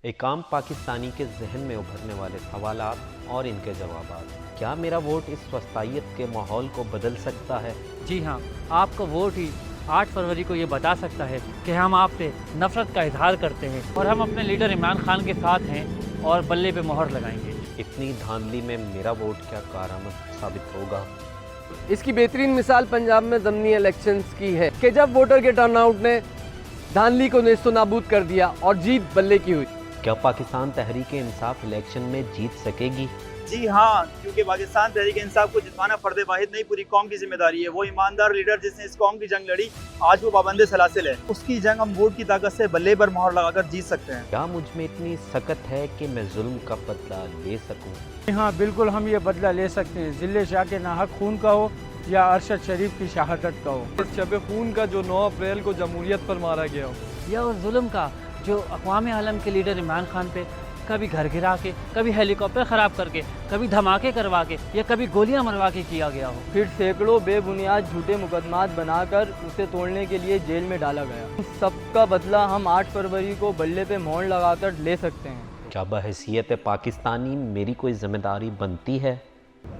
ایک عام پاکستانی کے ذہن میں ابھرنے والے سوالات اور ان کے جوابات۔ کیا میرا ووٹ اس وسطیت کے ماحول کو بدل سکتا ہے؟ جی ہاں، آپ کا ووٹ ہی 8 فروری کو یہ بتا سکتا ہے کہ ہم آپ سے نفرت کا اظہار کرتے ہیں اور ہم اپنے لیڈر عمران خان کے ساتھ ہیں اور بلے پہ مہر لگائیں گے۔ اتنی دھاندلی میں میرا ووٹ کیا کارآمد ثابت ہوگا؟ اس کی بہترین مثال پنجاب میں ضمنی الیکشنز کی ہے کہ جب ووٹر کے ٹرن آؤٹ نے دھاندلی کو نیست و نابود کر دیا اور جیت بلے کی ہوئی۔ کیا پاکستان تحریک انصاف الیکشن میں جیت سکے گی؟ جی ہاں، کیونکہ پاکستان تحریک انصاف کو جتوانا فرد واحد نہیں، پوری قوم کی ذمہ داری ہے۔ وہ ایماندار لیڈر جس نے اس قوم کی جنگ لڑی، آج وہ پابند سلاسل ہے۔ اس کی جنگ ہم ووٹ کی طاقت سے بلے پر مہر لگا کر جیت سکتے ہیں۔ کیا مجھ میں اتنی سکت ہے کہ میں ظلم کا بدلہ لے سکوں؟ ہاں بالکل، ہم یہ بدلہ لے سکتے ہیں، ضلع شاہ کے ناحق خون کا ہو یا ارشد شریف کی شہادت کا ہو، اس شب خون کا جو 9 اپریل کو جمہوریت پر مارا گیا ہو، یا اس ظلم کا جو اقوام عالم کے لیڈر عمران خان پہ کبھی گھر گرا کے، کبھی ہیلی کاپٹر خراب کر کے، کبھی دھماکے کروا کے یا کبھی گولیاں مروا کے کیا گیا ہو۔ پھر سینکڑوں بے بنیاد جھوٹے مقدمات بنا کر اسے توڑنے کے لیے جیل میں ڈالا گیا۔ ان سب کا بدلہ ہم 8 فروری کو بلے پہ مہر لگا کر لے سکتے ہیں۔ کیا بحیثیت پاکستانی میری کوئی ذمہ داری بنتی ہے؟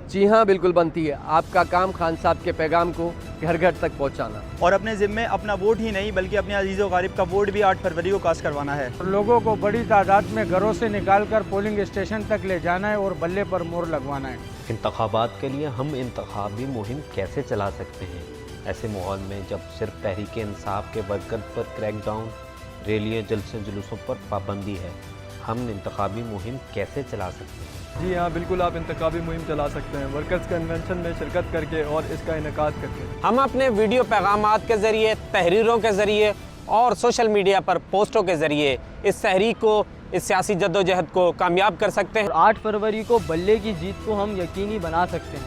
جی ہاں، بالکل بنتی ہے۔ آپ کا کام خان صاحب کے پیغام کو گھر گھر تک پہنچانا اور اپنے ذمے اپنا ووٹ ہی نہیں بلکہ اپنے عزیز و غریب کا ووٹ بھی 8 فروری کو کاسٹ کروانا ہے۔ لوگوں کو بڑی تعداد میں گھروں سے نکال کر پولنگ اسٹیشن تک لے جانا ہے اور بلے پر مہر لگوانا ہے۔ انتخابات کے لیے ہم انتخابی مہم کیسے چلا سکتے ہیں ایسے ماحول میں جب صرف تحریک انصاف کے ورکر پر کریک ڈاؤن، ریلیاں، جلسے جلوسوں پر پابندی ہے؟ ہم انتخابی مہم کیسے چلا سکتے ہیں؟ جی ہاں، بالکل آپ انتخابی مہم چلا سکتے ہیں، ورکرز کنونشن میں شرکت کر کے اور اس کا انعقاد کر کے۔ ہم اپنے ویڈیو پیغامات کے ذریعے، تحریروں کے ذریعے اور سوشل میڈیا پر پوسٹوں کے ذریعے اس تحریک کو، اس سیاسی جدوجہد کو کامیاب کر سکتے ہیں۔ 8 فروری کو بلے کی جیت کو ہم یقینی بنا سکتے ہیں۔